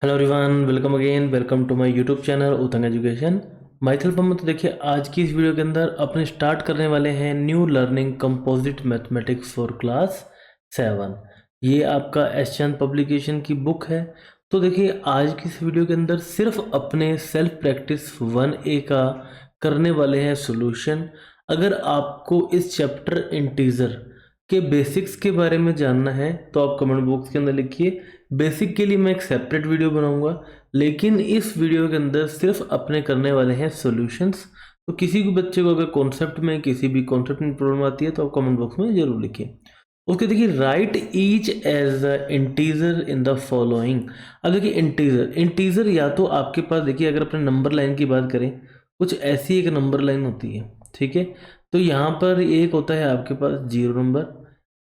Hello everyone, welcome again, welcome to my YouTube channel Utang education. माइथल पम्म। तो देखिए, आज की इस वीडियो के अंदर अपने स्टार्ट करने वाले हैं new learning composite mathematics for class 7। ये आपका एसचंद पब्लिकेशन की बुक है। तो देखिए, आज की इस वीडियो के अंदर सिर्फ अपने सेल्फ प्रैक्टिस 1A का करने वाले हैं सॉल्यूशन। अगर आपको इस चैप्टर इंटीजर के बेसिक्स के बारे में जानना है तो आप कमेंट बॉक्स के अंदर लिखिए। बेसिक के लिए मैं एक सेपरेट वीडियो बनाऊंगा, लेकिन इस वीडियो के अंदर सिर्फ अपने करने वाले हैं सॉल्यूशंस। तो किसी भी बच्चे को अगर कॉन्सेप्ट में किसी भी कॉन्सेप्ट में प्रॉब्लम आती है तो आप कमेंट बॉक्स में जरूर लिखिए। ओके, देखिए, write each as a integer in the following. अब देखिए, इंटीजर इंटीजर या तो आपके पास, देखिए, अगर अपने नंबर लाइन की बात करें, कुछ ऐसी एक नंबर लाइन होती है, ठीक है। तो यहाँ पर एक होता है आपके पास 0 नंबर,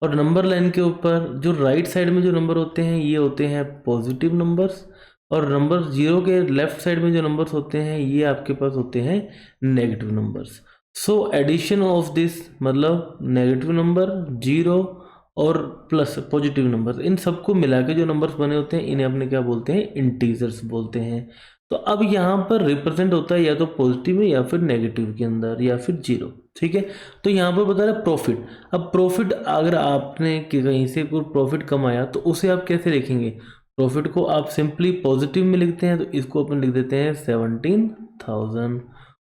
और नंबर लाइन के ऊपर जो राइट साइड में जो नंबर होते हैं ये होते हैं पॉजिटिव नंबर्स, और नंबर 0 के लेफ्ट साइड में जो नंबर्स होते हैं ये आपके पास होते हैं negative numbers. So addition of this मतलब नेगेटिव नंबर, 0 और प्लस पॉजिटिव नंबर, इन सबको मिला के जो नंबर्स बने होते हैं इन्हें अपने क्या बोलते हैं, इंटीजर्स बोलते हैं। तो अब यहाँ पर रिप्रेजेंट होता है या तो पॉजिटिव में या फिर नेगेटिव के अंदर या फिर 0, ठीक है। तो यहाँ पर बता रहा है प्रॉफिट। अब प्रॉफिट अगर आपने कहीं से कोई प्रॉफिट कमाया तो उसे आप कैसे लिखेंगे? प्रॉफिट को आप सिंपली पॉजिटिव में लिखते हैं, तो इसको अपन लिख देते हैं 17,000।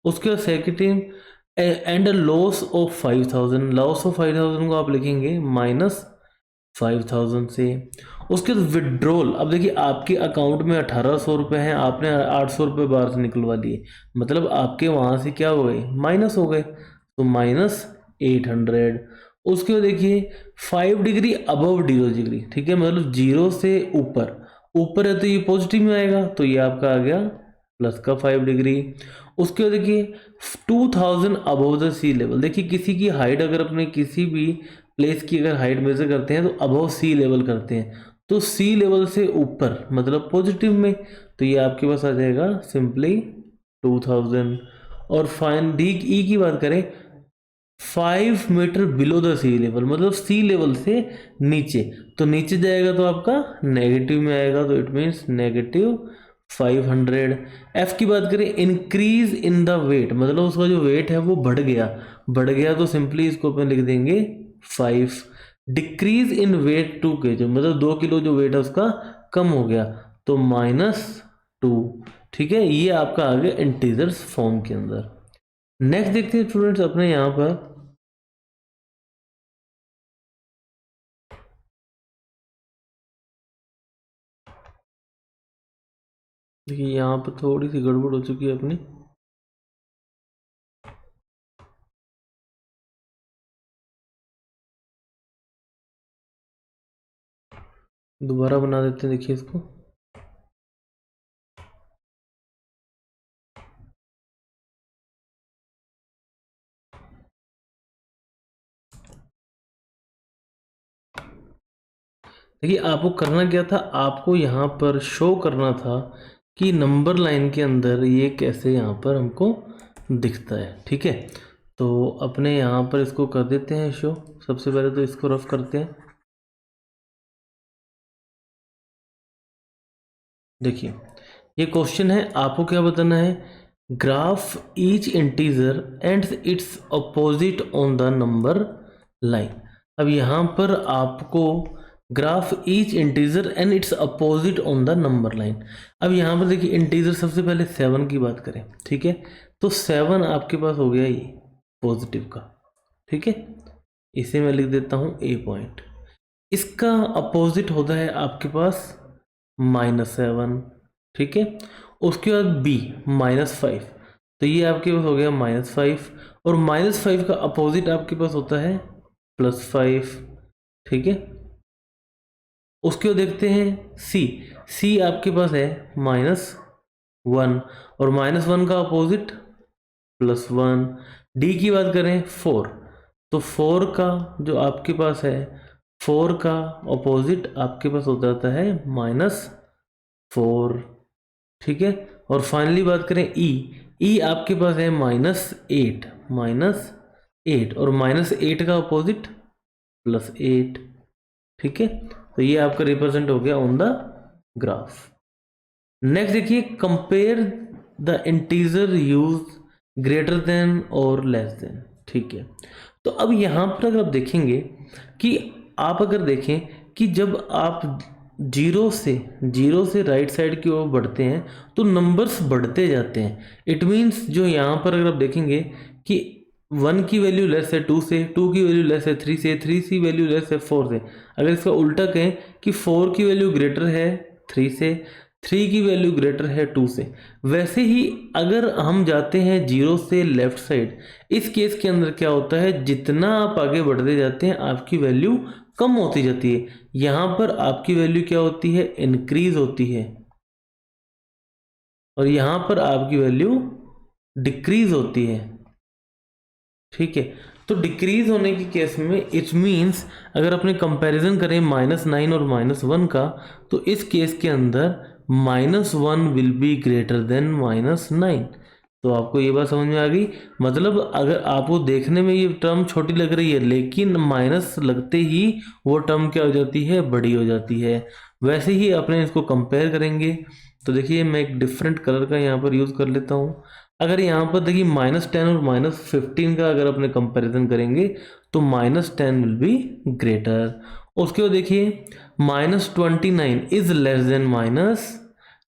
उसके बाद second, and loss of 5,000, loss of 5,000 को आप लिखेंगे -5,000 से। उसके बाद विड्रॉल। अब देखिए, आपके अकाउंट में 1,800 रुपये हैं, आपने 800 रुपये बाहर से निकलवा लिए, मतलब आपके वहाँ से क्या हो गए, माइनस हो गए, तो -800। उसके बाद देखिए 5 डिग्री अबव 0 डिग्री, ठीक है, मतलब 0 से ऊपर, ऊपर है तो ये पॉजिटिव में आएगा, तो ये आपका आ गया प्लस का 5 डिग्री। उसके बाद देखिए 2,000 अबव द सी लेवल। देखिए, किसी की हाइट अगर अपने किसी भी प्लेस की अगर हाइट मेजर करते हैं तो अबव सी लेवल करते हैं, तो सी लेवल से ऊपर मतलब पॉजिटिव में, तो ये आपके पास आ जाएगा सिंपली 2,000। और फाइन डी ई की बात करें, 5 metre below the sea level मतलब सी लेवल से नीचे, तो नीचे जाएगा तो आपका नेगेटिव में आएगा, तो इट मीन्स -500। एफ की बात करें, इंक्रीज इन द वेट मतलब उसका जो वेट है वो बढ़ गया तो सिंपली इसको अपन लिख देंगे 5। डिक्रीज इन वेट 2 kg मतलब 2 किलो जो वेट है उसका कम हो गया, तो -2। ठीक है, ये आपका आ गया इंटीजर्स फॉर्म के अंदर। नेक्स्ट देखते हैं स्टूडेंट्स अपने यहाँ पर, देखिए यहाँ पर थोड़ी सी गड़बड़ हो चुकी है अपनी। दोबारा बना देते हैं, देखिए इसको। देखिए, आपको करना क्या था, आपको यहाँ पर शो करना था कि नंबर लाइन के अंदर ये कैसे यहाँ पर हमको दिखता है, ठीक है। तो अपने यहाँ पर इसको कर देते हैं शो। सबसे पहले तो इसको रफ करते हैं। देखिए, ये क्वेश्चन है, आपको क्या बताना है, graph each integer and it's opposite on the number line. अब यहाँ पर आपको graph each integer and it's opposite on the number line. अब यहाँ पर देखिए, इंटीजर सबसे पहले 7 की बात करें, ठीक है, तो 7 आपके पास हो गया ये पॉजिटिव का, ठीक है। इसे मैं लिख देता हूँ ए पॉइंट। इसका अपोजिट होता है आपके पास -7, ठीक है। उसके बाद बी -5, तो ये आपके पास हो गया -5, और -5 का अपोजिट आपके पास होता है +5, ठीक है। उसके बाद देखते हैं सी। सी आपके पास है -1, और -1 का अपोजिट +1। डी की बात करें 4, तो 4 का जो आपके पास है, 4 का अपोजिट आपके पास हो जाता है -4, ठीक है। और फाइनली बात करें ई, ई आपके पास है -8 और -8 का अपोजिट +8, ठीक है। तो ये आपका रिप्रेजेंट हो गया ऑन द ग्राफ। नेक्स्ट देखिए, compare the integer use greater than और लेस देन। ठीक है, तो अब यहाँ पर अगर आप देखेंगे कि आप अगर देखें कि जब आप जीरो से राइट साइड की ओर बढ़ते हैं तो नंबर्स बढ़ते जाते हैं। इट मीन्स जो यहाँ पर अगर आप देखेंगे कि 1 की वैल्यू लेस है 2 से, 2 की वैल्यू लेस है 3 से, 3 की वैल्यू लेस है 4 से। अगर इसका उल्टा कहें कि 4 की वैल्यू ग्रेटर है 3 से, 3 की वैल्यू ग्रेटर है 2 से, वैसे ही अगर हम जाते हैं 0 से लेफ्ट साइड, इस केस के अंदर क्या होता है, जितना आप आगे बढ़ते जाते हैं आपकी वैल्यू कम होती जाती है। यहाँ पर आपकी वैल्यू क्या होती है, इंक्रीज होती है, और यहाँ पर आपकी वैल्यू डिक्रीज होती है। ठीक है, तो डिक्रीज होने के केस में इट मीन्स अगर अपने कंपैरिजन करें -9 और -1 का, तो इस केस के अंदर -1 विल बी ग्रेटर देन -9। तो आपको ये बात समझ में आ गई। मतलब अगर आपको देखने में ये टर्म छोटी लग रही है, लेकिन माइनस लगते ही वो टर्म क्या हो जाती है, बड़ी हो जाती है। वैसे ही अपने इसको कंपेयर करेंगे तो देखिए, मैं एक डिफरेंट कलर का यहाँ पर यूज़ कर लेता हूँ। अगर यहाँ पर देखिए -10 और -15 का अगर अपने कंपैरिजन करेंगे तो -10 विल बी ग्रेटर। उसके बाद देखिए -29 इज लेस देन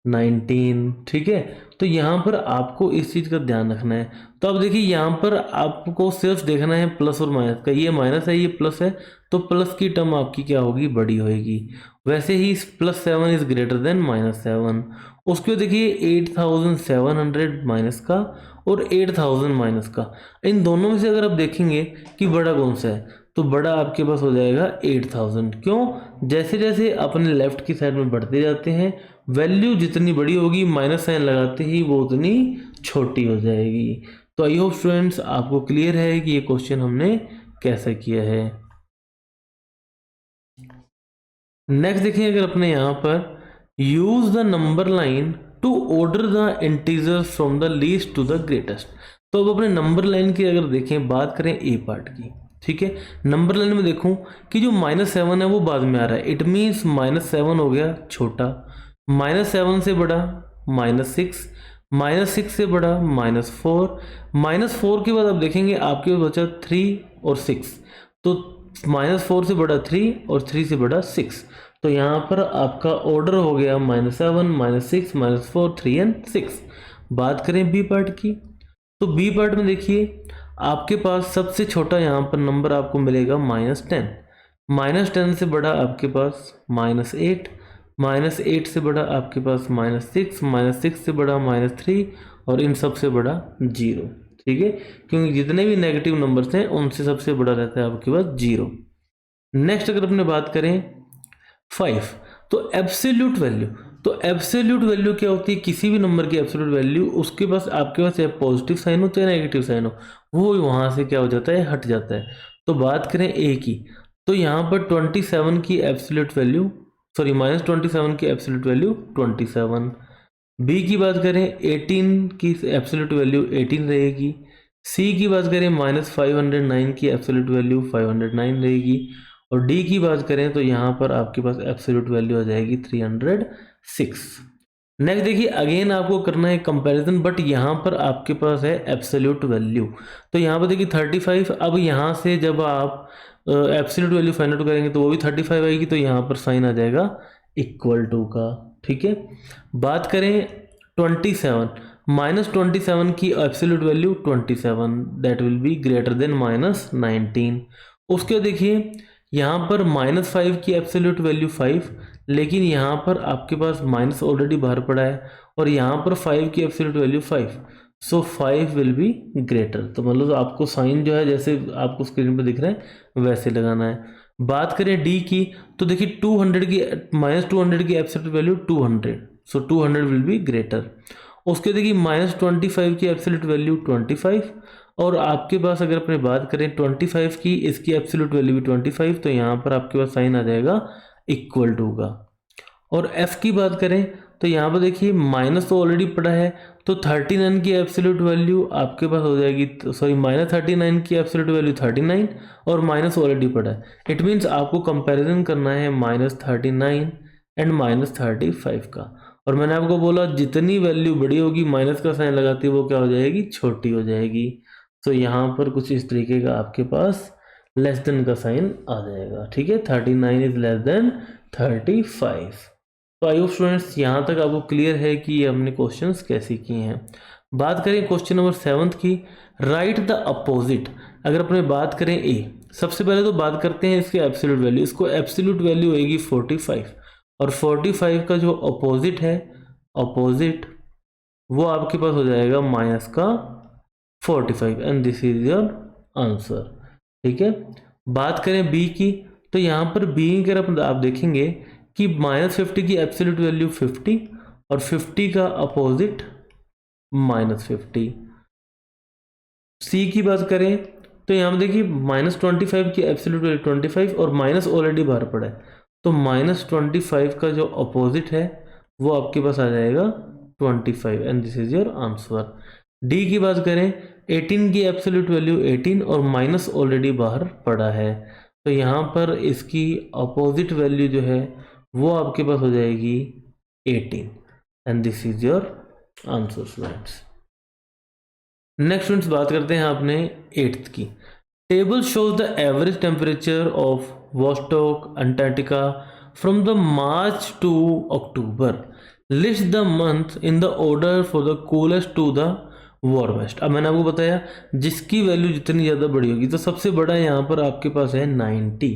-19। ठीक है, तो यहाँ पर आपको इस चीज़ का ध्यान रखना है। तो अब देखिए, यहाँ पर आपको सिर्फ देखना है प्लस और माइनस का, ये माइनस है ये प्लस है, तो प्लस की टर्म आपकी क्या होगी, बड़ी होगी। वैसे ही +7 इज ग्रेटर देन -7। उसके बाद देखिए 8700 माइनस का और 8000 माइनस का, इन दोनों में से अगर आप देखेंगे कि बड़ा कौन सा है, तो बड़ा आपके पास हो जाएगा 8000। क्यों, जैसे जैसे अपने लेफ्ट की साइड में बढ़ते जाते हैं, वैल्यू जितनी बड़ी होगी माइनस साइन लगाते ही वो उतनी छोटी हो जाएगी। तो आई होप स्टूडेंट्स आपको क्लियर है कि ये क्वेश्चन हमने कैसे किया है। नेक्स्ट देखिए, अगर अपने यहाँ पर use the number line to order the integers from the least to the greatest. तो अब अपने नंबर लाइन की अगर देखें, बात करें ए पार्ट की। ठीक है, नंबर लाइन में देखूं कि जो -7 है वो बाद में आ रहा है। इट मीन्स -7 हो गया छोटा, -7 से बड़ा -6, -6 से बड़ा -4, -4 के बाद आप देखेंगे आपके पास बचा 3 और 6, तो -4 से बड़ा 3 और 3 से बड़ा 6। तो यहाँ पर आपका ऑर्डर हो गया -7, -6, -4, 3 एंड 6। बात करें बी पार्ट की, तो बी पार्ट में देखिए आपके पास सबसे छोटा यहाँ पर नंबर आपको मिलेगा -10, -10 से बड़ा आपके पास -8, -8 से बड़ा आपके पास -6, -6 से बड़ा -3, और इन सब से बड़ा 0। ठीक है, क्योंकि जितने भी नेगेटिव नंबर्स हैं उनसे सबसे बड़ा रहता है आपके पास 0। नेक्स्ट अगर अपने बात करें 5, तो एब्सोल्यूट वैल्यू, तो एब्सोल्यूट वैल्यू क्या होती है, किसी भी नंबर की एब्सोल्यूट वैल्यू, उसके पास आपके पास चाहे पॉजिटिव साइन हो चाहे नेगेटिव साइन हो, वो वहाँ से क्या हो जाता है, हट जाता है। तो बात करें ए की, तो यहाँ पर 27 की एब्सोल्यूट वैल्यू, सॉरी -27 की एब्सोल्यूट वैल्यू 27। बी की बात करें 18 की एब्सोल्यूट वैल्यू 18 रहेगी। सी की बात करें -509 की एब्सोल्यूट वैल्यू 509 रहेगी। और डी की बात करें तो यहाँ पर आपके पास एब्सोल्यूट वैल्यू आ जाएगी 306। नेक्स्ट देखिए, अगेन आपको करना है कंपैरिजन, बट यहाँ पर आपके पास है एब्सोल्यूट वैल्यू। तो यहाँ पर देखिए 35, अब यहाँ से जब आप एब्सोल्यूट वैल्यू फाइंड आउट करेंगे तो वो भी 35 आएगी, तो यहाँ पर साइन आ जाएगा इक्वल टू का। ठीक है, बात करें 27, -27 की absolute value 27, that will be greater than -19। उसके देखिए यहाँ पर -5 की एब्सोल्यूट वैल्यू 5, लेकिन यहाँ पर आपके पास माइनस ऑलरेडी बाहर पड़ा है, और यहाँ पर 5 की absolute value 5, so 5 will be greater. तो मतलब आपको साइन जो है जैसे आपको स्क्रीन पर दिख रहा है वैसे लगाना है। बात करें डी की, तो देखिए 200 की -200 की absolute value 200, so 200 will be greater. उसके देखिए -25 की एब्सोल्यूट वैल्यू 25, और आपके पास अगर अपने बात करें 25 की, इसकी एब्सोल्यूट वैल्यू भी 25, तो यहाँ पर आपके पास साइन आ जाएगा इक्वल टू का। और f की बात करें तो यहाँ पर देखिए माइनस तो ऑलरेडी पड़ा है, तो 39 की एब्सोल्यूट वैल्यू आपके पास हो जाएगी, सॉरी -39 की एब्सोल्यूट वैल्यू 39, और माइनस ऑलरेडी पड़ा है। इट मीन्स आपको कंपैरिजन करना है -39 एंड -35 का, और मैंने आपको बोला जितनी वैल्यू बड़ी होगी माइनस का साइन लगाती है वो क्या हो जाएगी, छोटी हो जाएगी। तो यहाँ पर कुछ इस तरीके का आपके पास लेस देन का साइन आ जाएगा। ठीक है, 39 इज लेस देन 35। तो आई होप स्टूडेंट्स यहाँ तक आपको क्लियर है कि ये हमने क्वेश्चंस कैसे किए हैं। बात करें क्वेश्चन नंबर 7 की, राइट द अपोजिट। अगर अपने बात करें ए, सबसे पहले तो बात करते हैं इसके एब्सोल्यूट वैल्यू। इसको एब्सोल्यूट वैल्यू होगी 45 और 45 का जो अपोजिट है, अपोजिट वो आपके पास हो जाएगा माइनस का 45 and this is your answer. ठीक है, बात करें बी की, तो यहाँ पर बी की अगर आप देखेंगे कि -50 की एब्सोल्यूट वैल्यू 50 और 50 का अपोजिट -50। सी की बात करें तो यहाँ पर देखिए -25 की एब्सोल्यूट वैल्यू 25 और माइनस ऑलरेडी बाहर पड़ा है, तो -25 का जो अपोजिट है वो आपके पास आ जाएगा 25 and this is your answer. D की बात करें, 18 की एब्सोल्यूट वैल्यू 18 और माइनस ऑलरेडी बाहर पड़ा है, तो यहाँ पर इसकी अपोजिट वैल्यू जो है वो आपके पास हो जाएगी 18 and this is your answer students. Next students बात करते हैं आपने 8th की। Table shows the average temperature of Vostok Antarctica from the March to October. List the month in the order for the coolest to the warmest. अब मैंने आपको बताया जिसकी वैल्यू जितनी ज़्यादा बड़ी होगी, तो सबसे बड़ा यहाँ पर आपके पास है 90।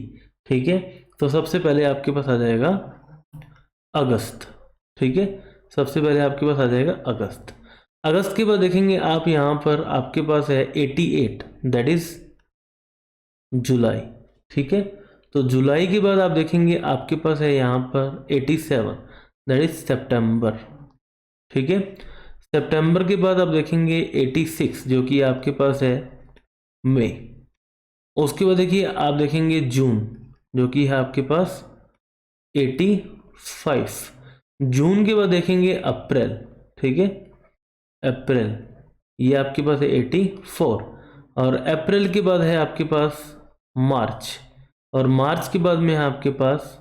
ठीक है, तो सबसे पहले आपके पास आ जाएगा अगस्त। ठीक है, सबसे पहले आपके पास आ जाएगा अगस्त। अगस्त के बाद देखेंगे आप यहाँ पर आपके पास है 88, दैट इज जुलाई। ठीक है, तो जुलाई के बाद आप देखेंगे आपके पास है यहाँ पर 87, दैट इज सितंबर। ठीक है, सितंबर के बाद आप देखेंगे 86 जो कि आपके पास है मई। उसके बाद देखिए आप देखेंगे जून जो कि है आपके पास 85। जून के बाद देखेंगे अप्रैल। ठीक है, अप्रैल ये आपके पास है 84 और अप्रैल के बाद है आपके पास मार्च और मार्च के बाद में है आपके पास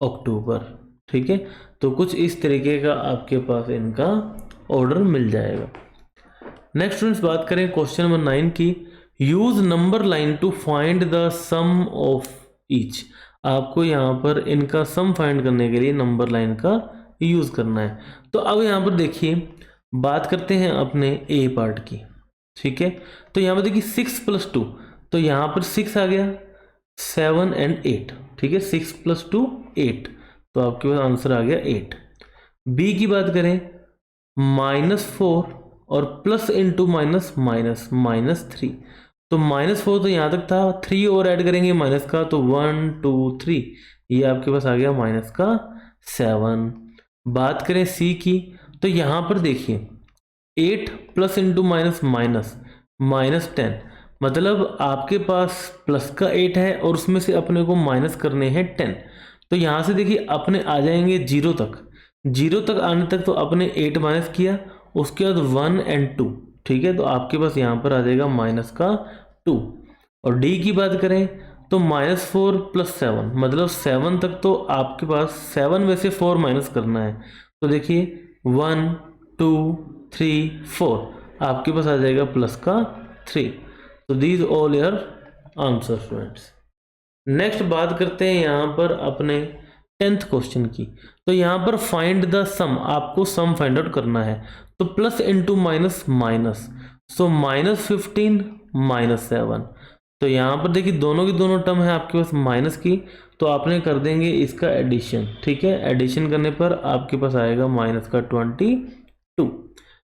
अक्टूबर। ठीक है, तो कुछ इस तरीके का आपके पास इनका ऑर्डर मिल जाएगा। नेक्स्ट स्टूडेंट्स बात करें क्वेश्चन नंबर 9 की, use number line to find the sum of each. आपको यहाँ पर इनका सम फाइंड करने के लिए नंबर लाइन का यूज करना है। तो अब यहाँ पर देखिए बात करते हैं अपने ए पार्ट की। ठीक है, तो यहाँ पर देखिए 6 + 2, तो यहाँ पर 6 आ गया, 7 एंड 8। ठीक है, 6 + 2 8, तो आपके पास आंसर आ गया 8। बी की बात करें -4 और प्लस इंटू माइनस -3, तो -4 तो यहाँ तक था, 3 और ऐड करेंगे माइनस का, तो 1 2 3 ये आपके पास आ गया माइनस का 7। बात करें सी की, तो यहाँ पर देखिए 8 प्लस इंटू माइनस -10, मतलब आपके पास प्लस का 8 है और उसमें से अपने को माइनस करने हैं 10। तो यहाँ से देखिए अपने आ जाएंगे 0 तक, 0 तक आने तक तो अपने 8 माइनस किया, उसके बाद 1 एंड 2। ठीक है, तो आपके पास यहाँ पर आ जाएगा माइनस का 2। और डी की बात करें तो -4 + 7, मतलब 7 तक तो आपके पास 7 में से 4 माइनस करना है, तो देखिए 1 2 3 4 आपके पास आ जाएगा प्लस का 3। तो these all your answer students. Next बात करते हैं यहाँ पर अपने 10th क्वेश्चन की। तो यहाँ पर फाइंड द सम, आपको सम फाइंड आउट करना है, तो प्लस इंटू माइनस, सो -15 -7। तो यहाँ पर देखिए दोनों की दोनों टर्म है आपके पास माइनस की, तो आपने कर देंगे इसका एडिशन। ठीक है, एडिशन करने पर आपके पास आएगा माइनस का 22।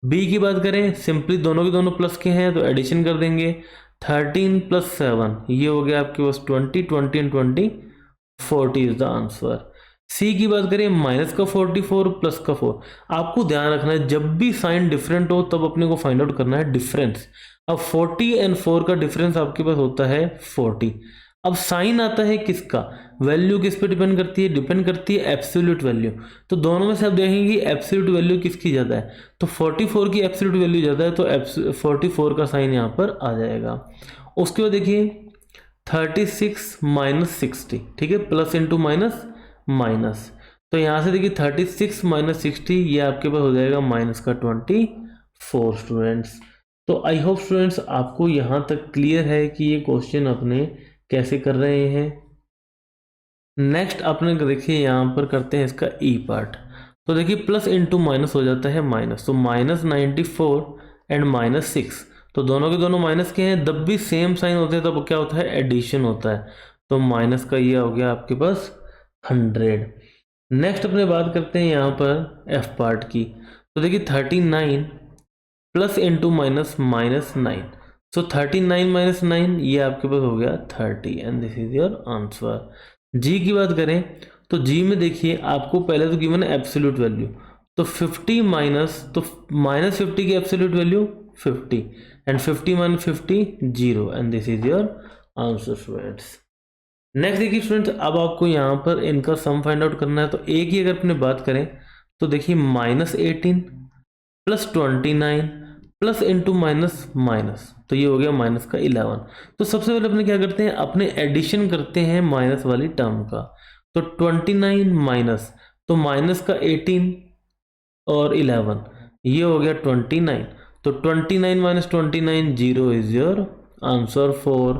बी की बात करें, सिंपली दोनों के दोनों प्लस के हैं तो एडिशन कर देंगे, 13 + 7 ये हो गया आपके पास 20 20 एंड 20 40 इज द आंसर। सी की बात करें माइनस का 44 प्लस का 4। आपको ध्यान रखना है जब भी साइन डिफरेंट हो तब अपने को फाइंड आउट करना है डिफरेंस। अब 40 एंड 4 का डिफरेंस आपके पास होता है 40। अब साइन आता है किसका, वैल्यू किस पे डिपेंड करती है, डिपेंड करती है एब्सोल्यूट वैल्यू। तो दोनों में से आप देखेंगे एब्सोल्यूट वैल्यू किसकी ज़्यादा है, तो 44 की एब्सोल्यूट वैल्यू ज़्यादा है, तो 44 का साइन यहाँ पर आ जाएगा। उसके बाद देखिए 36 - 60। ठीक है, प्लस इंटू माइनस, तो यहाँ से देखिए 36 माइनस 60 ये आपके पास हो जाएगा माइनस का 24 स्टूडेंट्स। तो आई होप स्टूडेंट्स आपको यहाँ तक क्लियर है कि ये क्वेश्चन अपने कैसे कर रहे हैं। नेक्स्ट अपने देखिए यहाँ पर करते हैं इसका ई पार्ट। तो देखिए प्लस इंटू माइनस हो जाता है माइनस, तो माइनस 94 एंड माइनस 6, तो दोनों के दोनों माइनस के हैं, जब भी सेम साइन होते हैं तब क्या होता है, एडिशन होता है। तो माइनस का ये हो गया आपके पास 100। नेक्स्ट अपने बात करते हैं यहाँ पर एफ पार्ट की। तो देखिए 39 plus into minus minus 9, so 39 minus 9 ये आपके पास हो गया 30 and this is your answer. जी की बात करें तो जी में देखिए आपको पहले तो गिवन है एब्सोल्यूट वैल्यू, तो 50 माइनस, तो माइनस 50 की absolute value 50 and 50 minus 50 0 and this is your answer students. Next देखिए स्टूडेंट्स अब आपको यहाँ पर इनका सम फाइंड आउट करना है। तो एक ही अगर अपने बात करें तो देखिए minus 18 plus 29 plus into minus minus, तो ये हो गया माइनस का 11। तो सबसे पहले अपने क्या करते हैं, अपने एडिशन करते हैं माइनस वाली टर्म का। तो 29 माइनस, तो माइनस का 18 और 11 ये हो गया 29, तो 29 minus 29 0 is your answer for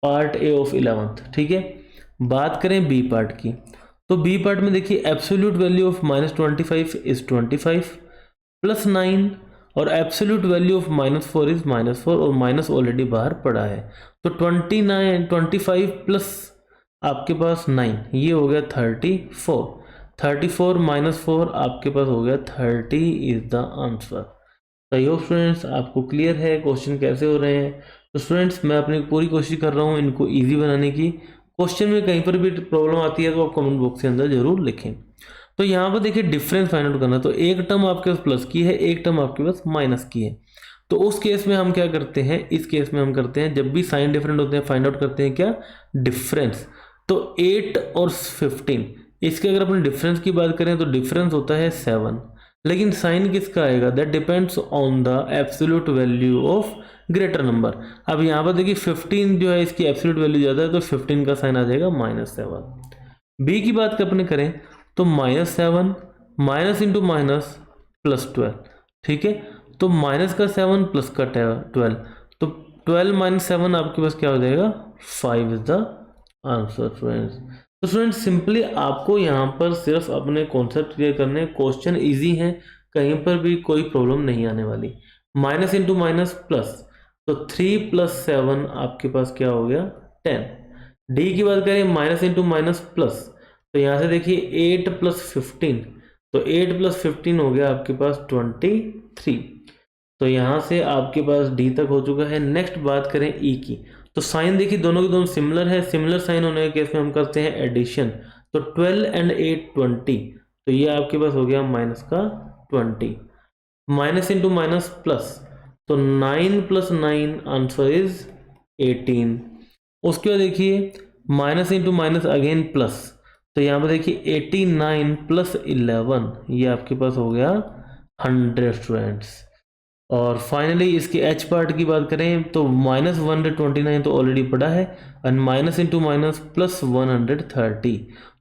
part A of 11th। ठीक है, बात करें बी पार्ट की। तो बी पार्ट में देखिए absolute value of minus 25 is 25 plus 9 और absolute value of minus 4 is minus 4, और माइनस ऑलरेडी बाहर पड़ा है। तो 25 प्लस आपके पास 9 ये हो गया 34, 34 माइनस 4 आपके पास हो गया 30 इज द आंसर। तो आई होप स्टूडेंट्स आपको क्लियर है क्वेश्चन कैसे हो रहे हैं। तो स्टूडेंट्स मैं अपनी पूरी कोशिश कर रहा हूँ इनको ईजी बनाने की। क्वेश्चन में कहीं पर भी प्रॉब्लम आती है तो आप कमेंट बॉक्स के अंदर जरूर लिखें। तो यहाँ पर देखिए डिफरेंस फाइंड आउट करना, तो एक टर्म आपके पास प्लस की है, एक टर्म आपके पास माइनस की है। तो उस केस में हम क्या करते हैं, इस केस में हम करते हैं जब भी साइन डिफरेंट होते हैं फाइंड आउट करते हैं क्या, डिफरेंस। तो 8 और 15 इसके अगर अपने डिफरेंस की बात करें तो डिफरेंस होता है 7, लेकिन साइन किसका आएगा, that depends on the absolute value of greater number. अब यहाँ पर देखिए 15 जो है इसकी एब्सोल्यूट वैल्यू ज़्यादा है, तो 15 का साइन आ जाएगा -7। बी की बात अपने करें तो -7 माइनस इंटू माइनस प्लस 12। ठीक है, तो माइनस का 7 प्लस का 12, तो 12 माइनस 7 आपके पास क्या हो जाएगा, 5 इज द आंसर स्टूडेंट्स। तो स्टूडेंट्स सिंपली आपको यहाँ पर सिर्फ अपने कॉन्सेप्ट क्लियर करने, क्वेश्चन इजी है, कहीं पर भी कोई प्रॉब्लम नहीं आने वाली। माइनस इंटू माइनस प्लस, तो 3 प्लस 7 आपके पास क्या हो गया 10। डी की बात करें माइनस इंटू माइनस प्लस, तो यहाँ से देखिए 8 प्लस 15, तो 8 प्लस 15 हो गया आपके पास 23। तो यहाँ से आपके पास डी तक हो चुका है। नेक्स्ट बात करें ई की, तो साइन देखिए दोनों के दोनों सिमिलर है, सिमिलर साइन होने के केस में हम करते हैं एडिशन। तो 12 एंड 8 20, तो ये आपके पास हो गया माइनस का 20। माइनस इंटू माइनस प्लस, तो 9 प्लस 9 आंसर इज 18। उसके बाद देखिए minus into minus again plus, तो यहाँ पर देखिए 89 प्लस 11 ये आपके पास हो गया 100 स्टूडेंट्स। और फाइनली इसके एच पार्ट की बात करें तो -129 तो ऑलरेडी पड़ा है, and minus into minus plus 130,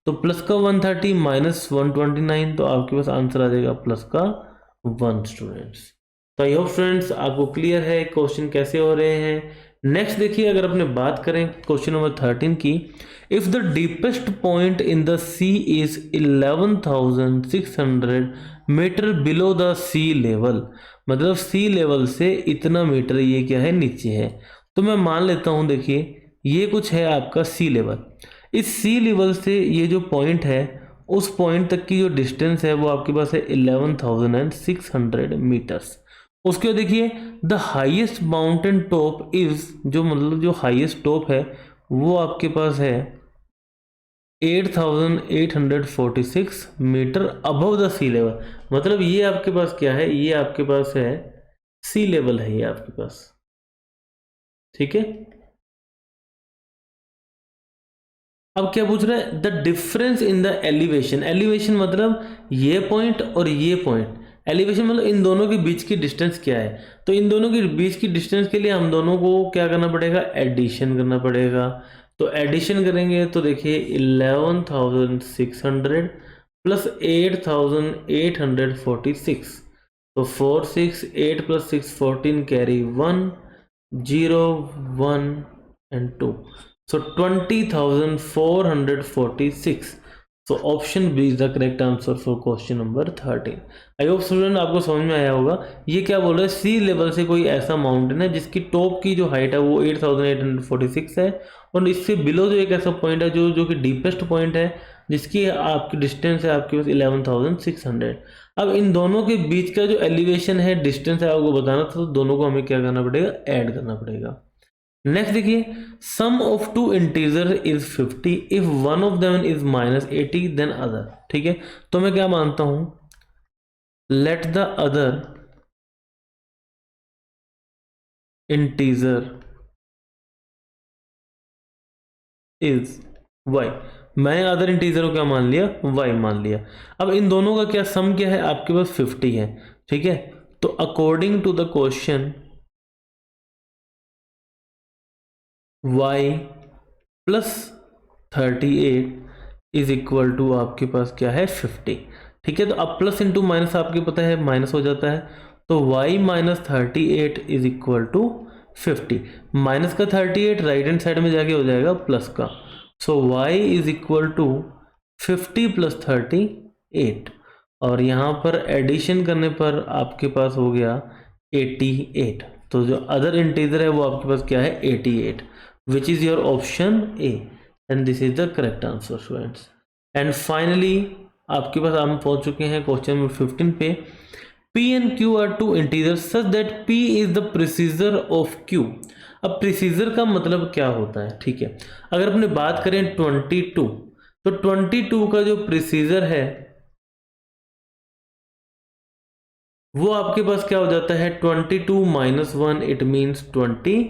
तो प्लस का 130 माइनस 129, तो आपके पास आंसर आ जाएगा प्लस का 1 स्टूडेंट्स। तो आई होप स्टूडेंट्स आपको क्लियर है क्वेश्चन कैसे हो रहे हैं। नेक्स्ट देखिए अगर अपने बात करें क्वेश्चन नंबर 13 की, if the deepest point in the sea is 11,600 metre below the sea level, मतलब सी लेवल से इतना मीटर ये क्या है नीचे है। तो मैं मान लेता हूँ देखिए ये कुछ है आपका सी लेवल, इस सी लेवल से ये जो पॉइंट है उस पॉइंट तक की जो डिस्टेंस है वो आपके पास है 11,600 मीटर्स। उसके बाद देखिए the highest mountain top is, जो मतलब जो हाईएस्ट टॉप है वो आपके पास है 8,846 metre above the sea level, मतलब ये आपके पास क्या है, ये आपके पास है सी लेवल है ये आपके पास। ठीक है, अब क्या पूछ रहा है, the difference in the elevation, elevation मतलब ये पॉइंट और ये पॉइंट, एलिवेशन मतलब इन दोनों के बीच की डिस्टेंस क्या है। तो इन दोनों के बीच की डिस्टेंस के लिए हम दोनों को क्या करना पड़ेगा, एडिशन करना पड़ेगा। तो एडिशन करेंगे तो देखिए 11,600 प्लस 8846, तो 4 6 8 plus 6 14 carry 1 0 1 and 2, so 20,446. So option B is the correct answer for question number 13. I hope student आपको समझ में आया होगा। ये क्या बोल रहा है, सी लेवल से कोई ऐसा माउंटेन है जिसकी टॉप की जो हाइट है वो 8846 है, और इससे बिलो जो एक ऐसा पॉइंट है जो कि डीपेस्ट पॉइंट है जिसकी आपकी डिस्टेंस है आपके पास 11,600। अब इन दोनों के बीच का जो एलिवेशन है, डिस्टेंस है, आपको बताना था, तो दोनों को हमें क्या करना पड़ेगा, ऐड करना पड़ेगा। नेक्स्ट देखिए, sum of two integer is 50 if one of them is -80 then other. ठीक है, तो मैं क्या मानता हूं, let the other integer is y। मैंने अदर इंटीजर को क्या मान लिया, y मान लिया। अब इन दोनों का क्या सम क्या है, आपके पास 50 है। ठीक है, तो according to the question y plus 38 is equal to आपके पास क्या है, 50। ठीक है, तो अब प्लस इंटू माइनस आपके पता है माइनस हो जाता है, तो y minus 38 is equal to 50। Minus का 38 राइट हैंड साइड में जाके हो जाएगा प्लस का, so y is equal to 50 plus 38, और यहाँ पर एडिशन करने पर आपके पास हो गया 88। तो जो अदर इंटीजर है वो आपके पास क्या है, 88, which is your option A, and this is the correct answer students. And finally आपके पास हम पहुंच चुके हैं क्वेश्चन नंबर 15 पे। P and Q are two integers such that P is the प्रीसीजर of Q। अब प्रीसीजर का मतलब क्या होता है, ठीक है, अगर अपने बात करें 22, तो 22 का जो प्रीसीजर है वो आपके पास क्या हो जाता है, 22 माइनस 1, इट मीन्स 21।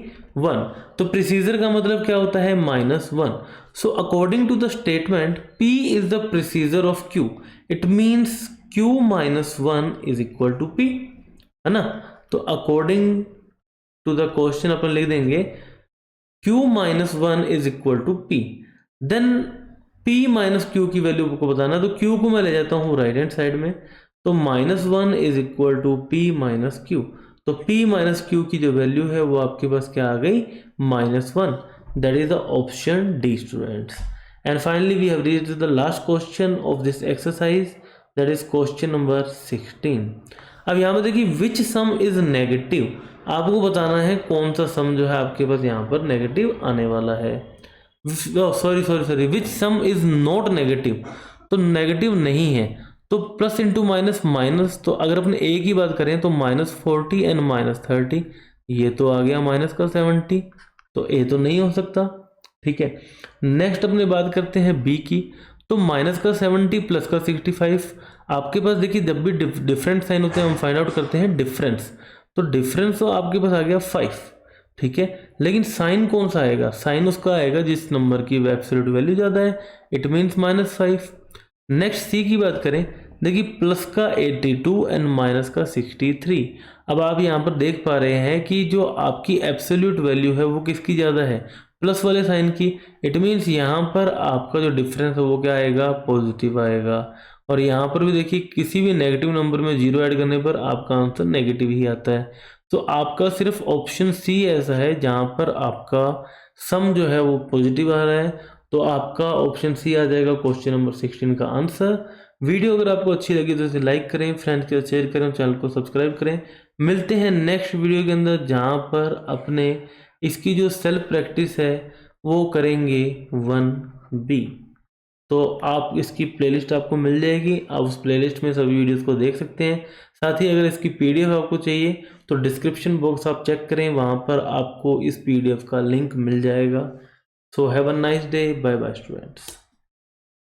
तो प्रीसीजर का मतलब क्या होता है, -1। So according to the statement P is the predecessor of Q, it means Q minus 1 is equal to P, है ना। तो अकॉर्डिंग टू द क्वेश्चन अपन लिख देंगे Q minus 1 is equal to P, then P minus Q की value को बताना, तो Q को मैं ले जाता हूँ राइट हैंड साइड में, तो -1 is equal to P minus Q, तो P माइनस Q की जो वैल्यू है वो आपके पास क्या आ गई, -1। That is the option D students. And finally we have reached the last question of this exercise, that is question number 16। अब यहाँ पर देखिए, विच सम इज नेगेटिव, आपको बताना है कौन सा सम जो है आपके पास यहाँ पर नेगेटिव आने वाला है। Sorry, which some is not negative, तो नेगेटिव नहीं है, तो प्लस इंटू माइनस माइनस, तो अगर अपने ए की बात करें तो -40 एंड -30, ये तो आ गया माइनस का 70, तो ए तो नहीं हो सकता। ठीक है, नेक्स्ट अपने बात करते हैं बी की, तो माइनस का 70 प्लस का 65। आपके पास देखिए, जब भी डिफरेंट साइन होते हैं हम फाइंड आउट करते हैं डिफरेंस, तो डिफरेंस तो आपके पास आ गया 5। ठीक है, लेकिन साइन कौन सा आएगा, साइन उसका आएगा जिस नंबर की एब्सोल्यूट वैल्यू ज़्यादा है, इट मीन्स -5। नेक्स्ट सी की बात करें, देखिए प्लस का 82 एंड माइनस का 63। अब आप यहाँ पर देख पा रहे हैं कि जो आपकी एब्सोल्यूट वैल्यू है वो किसकी ज़्यादा है, प्लस वाले साइन की, इट मीन्स यहाँ पर आपका जो डिफरेंस है वो क्या आएगा, पॉजिटिव आएगा। और यहाँ पर भी देखिए, किसी भी नेगेटिव नंबर में 0 ऐड करने पर आपका आंसर नेगेटिव ही आता है। तो आपका सिर्फ ऑप्शन सी ऐसा है जहाँ पर आपका सम जो है वो पॉजिटिव आ रहा है, तो आपका ऑप्शन सी आ जाएगा क्वेश्चन नंबर 16 का आंसर। वीडियो अगर आपको अच्छी लगी तो इसे लाइक करें, फ्रेंड्स के साथ शेयर करें, चैनल को सब्सक्राइब करें। मिलते हैं नेक्स्ट वीडियो के अंदर जहाँ पर अपने इसकी जो सेल्फ प्रैक्टिस है वो करेंगे 1B। तो आप इसकी प्लेलिस्ट आपको मिल जाएगी, आप उस प्लेलिस्ट में सभी वीडियोस को देख सकते हैं। साथ ही अगर इसकी PDF आपको चाहिए तो डिस्क्रिप्शन बॉक्स आप चेक करें, वहाँ पर आपको इस PDF का लिंक मिल जाएगा। So have a nice day, bye bye students.